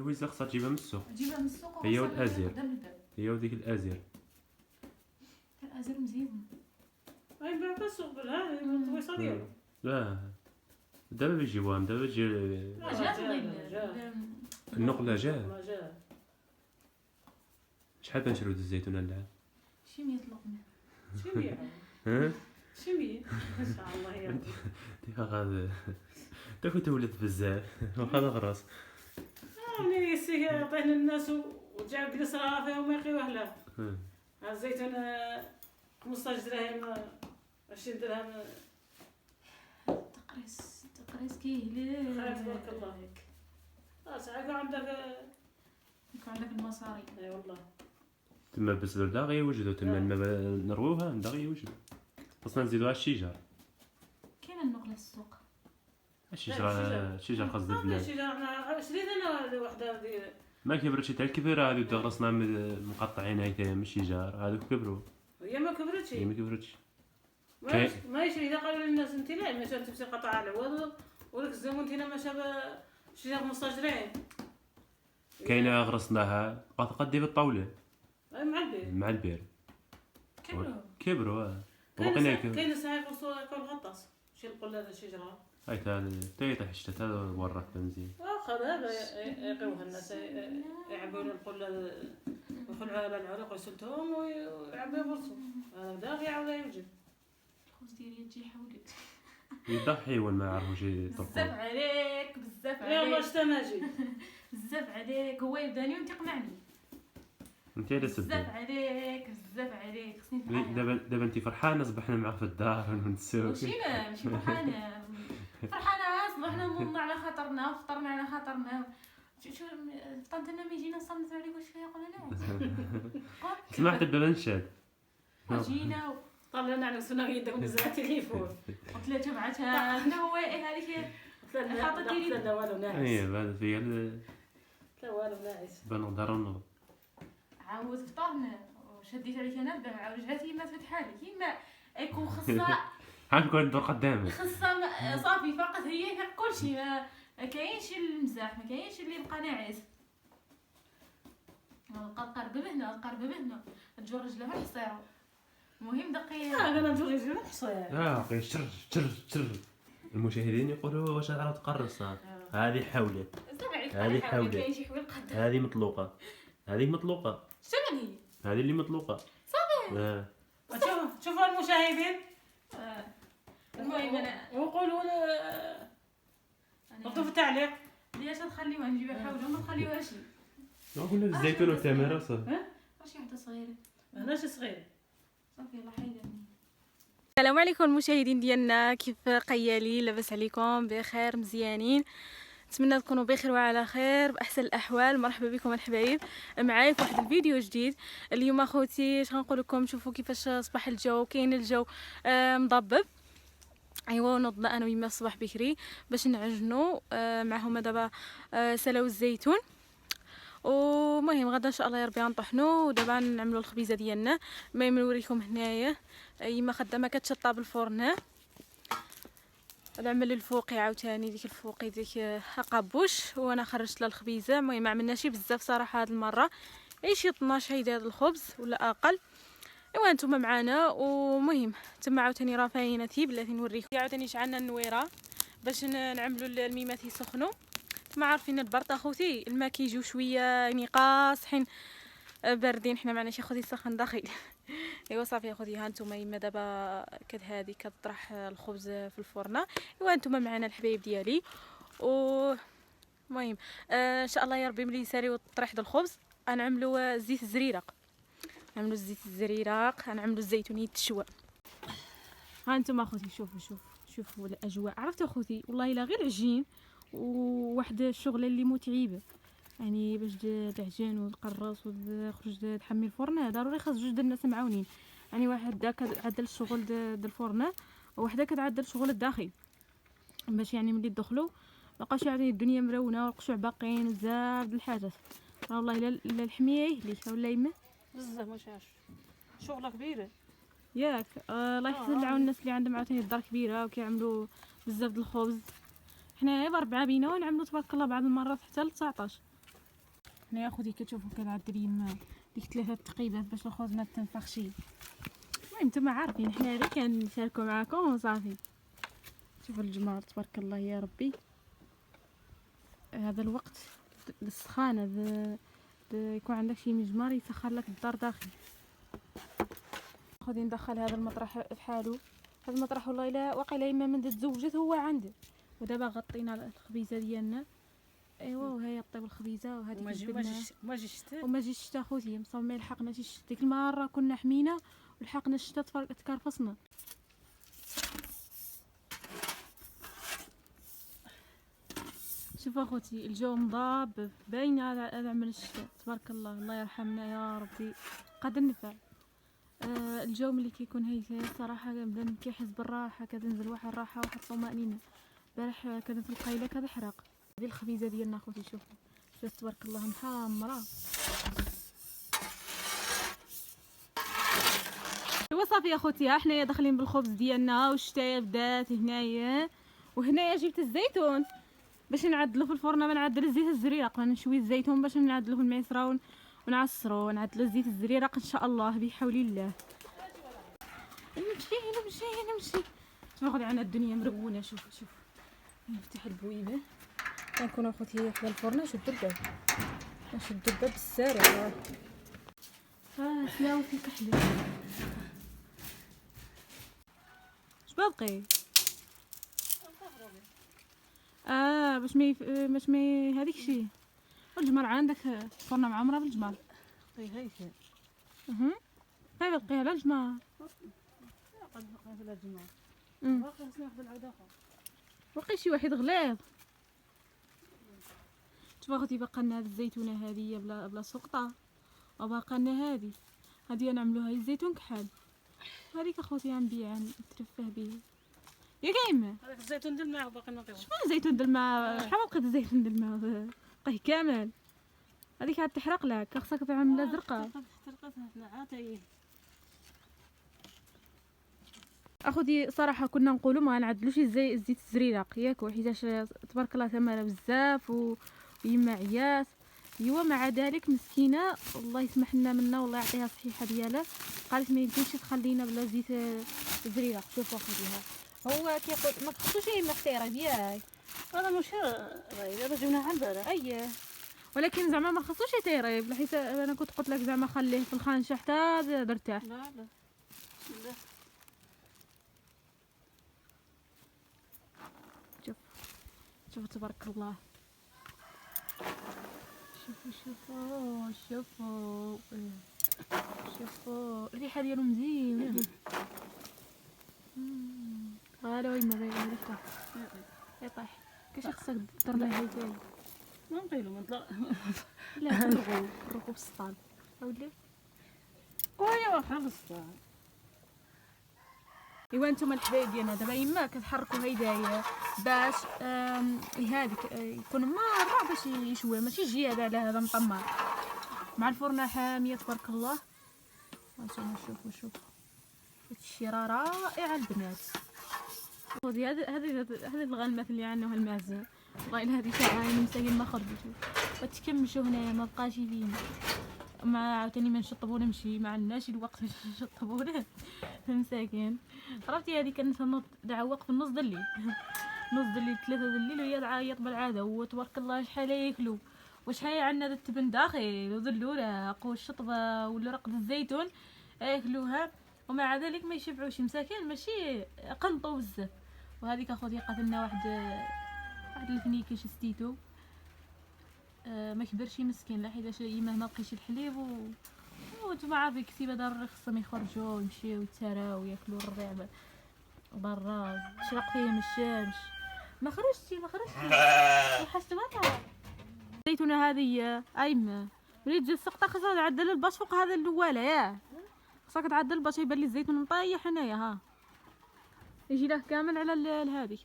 الويزه خصها تجيبها من السوق. تجيبها من السوق هي والازير. قدام الباب. هي وديك الازير. الازير مزيون. غيبيع في السوق بالها الطويصه ديالو. لا دابا بيجيبوها دابا تجي لا جات النقله جا. شحال بنشريو الزيتونه العام؟ شي 100 لقمه. شي 100 ها شي 100 ان شاء الله يا ربي. ديك غاد داك تولد بزاف واخا غراس. ملي يسيه عطيه للناس وجا جلس راه فيها وما يقيوه له. الزيتون 15 درهم 20 درهم. تقريص كيهلك. تبارك الله. ساعات عندك يكون عندك المصاري. اي والله. تما البزل دا غيوجدو تما الماء نرووها دا غيوجدو. خصنا نزيدوها الشجر. كاينه النقله السوق. الشجر خاص البلاد. الشجر انا شريت انا وحده ديال ما كبرتش حتى الكبيره هذوك راسنا مقطعين هاي من الشجر هذوك كبروا. هي ما كبرتش. هي ما كبرتش. ما يشري اذا قالوا للناس انت لا ما تمشي قطع العوض ولك الزمن انت ما شاب شري 15 درهم. كاينه غرسناها قد ديال الطاوله مع البير كبروا كاين ساعه يقول غطاس شي نقول هذا الشجره هاي تا يطيح الشتا هذا وراه مزيان. واخا دابا يقيوها الناس يعبوا القله ويخلعوها على العروق ويسلتوهم ويعبوا يبرصوا هذا بدا يعاود يوجد الخبز ديالي تجي حولت يضحي ولا ما عرفوش يطبقوا. بزاف عليك بزاف عليك يلاه شتا ماجي بزاف عليك هو يبداني وانت تقنعني انت على سبب بزاف عليك خصني نتعاير. دابا انت فرحانه صبحنا معاه في الدار ونسوق. ماشي فرحانه صبحنا منا على خاطرنا وفطرنا على خاطرنا. شو فطنتنا ما يجينا نصنت عليك واش فيها قلنا لا سمعت بابا نشاد جينا طلعنا على سنا يدك نزرع تليفون قلت له تبعتها انا هو هذيك حاطه لي لا والو ناعس. هذا فيا لا والو ناعس بنقدر عاود فطرنا وشديت عليك انا عاود رجعت يما تفتح لي يما يكون خصها عندكم ندور قدامك خصها صافي فقط هي كلشي ما كاينش المزاح ما كاينش اللي يبقى ناعس. نقرب هنا تجر رجلها في الحصيره. المهم دقيقه انا نجر رجلي في الحصيره شر المشاهدين يقولوا واش عرفت تقرص هذه حولت هذه حولت هذه مطلوقه شنو هي هذه اللي مطلوقه صافي. شوفوا المشاهدين المهم انا وقولوا نحطوا في التعليق ليش نخليوها نجيبها حوله وما نخليوهاش. قلنا الزيتون والتمر صافي. شي حتى صغيره ماناش صغير صافي الله يحيدني. السلام عليكم المشاهدين ديالنا، كيف قيالي؟ لاباس عليكم؟ بخير مزيانين؟ نتمنى تكونوا بخير وعلى خير باحسن الاحوال. مرحبا بكم الحبايب معايا في واحد الفيديو جديد. اليوم اخوتي اش غنقول لكم، شوفوا كيفاش صباح الجو. كاين الجو مضبب، ايوا نوضنا انا ويما الصباح بكري باش نعجنوا معهم دابا سلاو الزيتون. ومهم غدا ان شاء الله يا ربي غنطحنوا ودابا نعملوا الخبيزه ديالنا. المهم نوريكم هنايا يما خدامه كتشطب بالفرن. العمل الفوقي عاوتاني ديك الفوقي ديك قابوش وانا خرجت لها الخبيزه. المهم ما عملناش بزاف صراحه هاد المره، اي شي 12 هيدا هاد الخبز ولا اقل. ايوا نتوما معنا. ومهم تما عاوتاني راه فاينه بلاتي نوريكم. عاوتاني شعلنا النويره باش نعملوا الميمات يسخنوا. ما عارفين البرد اخوتي الماء كيجيو شويه يعني قاصحين باردين، حنا معنا شي خوتي سخن داخل. ايوا صافي اخوتي ها نتوما يما دابا هادي كطرح الخبز في الفرن. ايوا نتوما معنا الحبايب ديالي. المهم ان شاء الله يا ربي ملي يساليو الطريح ديال الخبز غنعملوا زيت الزريرق. نعملوا زيت الزريرق، غنعملوا الزيتونيه تشوى. ها نتوما اخوتي شوفوا الاجواء. عرفت اخوتي والله الا غير عجين وواحد الشغله اللي متعبه يعني باش تعجن وتقرص وتخرج تحمي الفرن. ضروري خاص جوج د الناس معاونين، يعني واحد كتعدل الشغل ديال الفرن وواحده كتعدل الشغل الداخل باش يعني ملي تدخلوا مابقاش يعني الدنيا مرونه والقشوع باقيين بزاف د الحاجات. والله الا الحميه يهلك ولا يما بزاف ماشي شغله كبيره ياك. الله يحسن العون الناس اللي عندهم عاوتاني الدار كبيره وكيعملوا بزاف د الخبز. حنا غير 4 بينا ونعملوا تبارك الله بعض المرات حتى ل 19. هنا يا خوتي كتشوفوا كنعدل يما ديك 3 تقيبات باش الخبز ما تنفخش. المهم نتوما عارفين حنا غير كنشاركوا معاكم وصافي. شوفوا الجمار تبارك الله يا ربي. هذا الوقت السخانه يكون عندك شي مجمار يسخر لك الدار داخل. خذي ندخل هذا المطرح بحالو. هذا المطرح والله الا واقيلا يما من تزوجت هو عنده. ودابا غطينا الخبيزه ديالنا. ايوا وهي طيب الخبيزه وهذيك وما جيش الشتا خوتي مصممين لحقنا شي الشتا. ديك المره كنا حمينا ولحقنا الشتا تكرفصنا. شوف اخوتي الجو مضاب باين هذا عمل الشتاء تبارك الله. الله يرحمنا يا ربي قادر نفع. الجو ملي كيكون هيك صراحه كنبدا كيحس بالراحه كتنزل واحد الراحه واحد الطمانينه. البارح كانت القيله كتحرق. هذه الخبيزه ديالنا اخوتي شوفوا تبارك الله محمره. ايوا صافي اخوتي ها حنايا داخلين بالخبز ديالنا والشتايه بدات هنايا. وهنايا جبت الزيتون باش نعدلو في الفرن. ما نعدل الزيت الزريرق نشوي الزيتون باش نعدلو في المعصره ونعصرو ونعدلو الزيت الزريرق ان شاء الله بحول الله. نمشي ناخذ عنا الدنيا مرونه. شوف نفتح البويبه كنكون اخوتي حدا الفرن. نشدو الباب بالسارع. سلاو في كحله اش باقي باش مي هذيك شي الجمر عندك فرن معمره بالجمر. هاي هاي بقي على الجمر. باقي شي واحد غليظ. شوف اختي بقى لنا هاد الزيتونه هذه بلا سقطه وباقا لنا هذه نعملوها الزيتون كحل. هذيك اخوتي غنبيع نترفه به يا كايمه. هذاك الزيتون د الماء وباقي نقيوه. شحال زيتون د الماء شحال بقيت الزيتون د الماء بقيه كامل. هذيك عاد تحرق لك خاصك تعملها زرقاء. اخوتي صراحه كنا نقولوا ما نعدلوش الزيت الزريرق ياكو حيتاش تبارك الله ثمره بزاف ويما عيات. ايوا مع ذلك مسكينه الله يسمح لنا منا والله يعطيها الصحيحه ديالها قالت ما يمكنش تخلينا بلا زيت زريرق. شوفوا اخوتي هو كيقول ما تخصوش يما خطيره ياك. هذا مش دابا جبناه على البارح. اييه ولكن زعما ما خصوش يطيريب حيت انا كنت قلت لك زعما خليه في الخانشه حتى درتاه. لا بسم الله. شوفوا تبارك الله. شوفوا الريحه ديالو مزيانه. غالو يما باين ريحته يطيح كاش خصك دير لها هيتاي. ما نقيلو ما نطلع. لا نرغو بالسطال اولي ويا واخا بالسطال. ايوا نتوما الحبايب ديالنا دابا يما كتحركوا هيدايا باش هذيك يكون مره باش يشوي ماشي زياده على هذا مطمر مع الفرنه حاميه تبارك الله. هانتوما شوفوا هادشي راه رائع البنات. خذي هذه الغلمات اللي عندنا المعزه والله الا هذه شعاين مساكين ما خرجوا وتكمشوا هنايا ما بقاش فين. ما عاوتاني ما نشطبو نمشي ما عندناش الوقت باش نشطبوه مساكين. عرفتي هذه كنت دعوق في النص د الليل نص د الليل 3 د الليل وهي تعيط بالعاده وتبارك الله شحال ياكلوا وشحال عندنا التبن داخل وذ الوراق والشطبه والورق د الزيتون ياكلوها ومع ذلك ما يشبعوش مساكين ماشي قنطوا بزاف. وهذيك اخوتي قاتلنا واحد الفنيكه شستيتو ما كبرش مسكين لا حيت يما ما بقيش الحليب وانتم عارفين كتيبه دار خصهم يخرجوا ويمشيو يتسراو وياكلوا الربيع برا تشرق فيهم الشمس. ما خرجتي وحشت بطا الزيتونه هذه ايما وليت تجي السقطه خاصها تعدل الباش فوق هذا الاوله ياه خاصك تعدل الباش يبان لي الزيتون مطيح هنايا ها يجي له كامل على هذه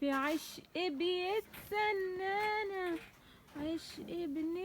في عيش ابيت سنانه عيش ابني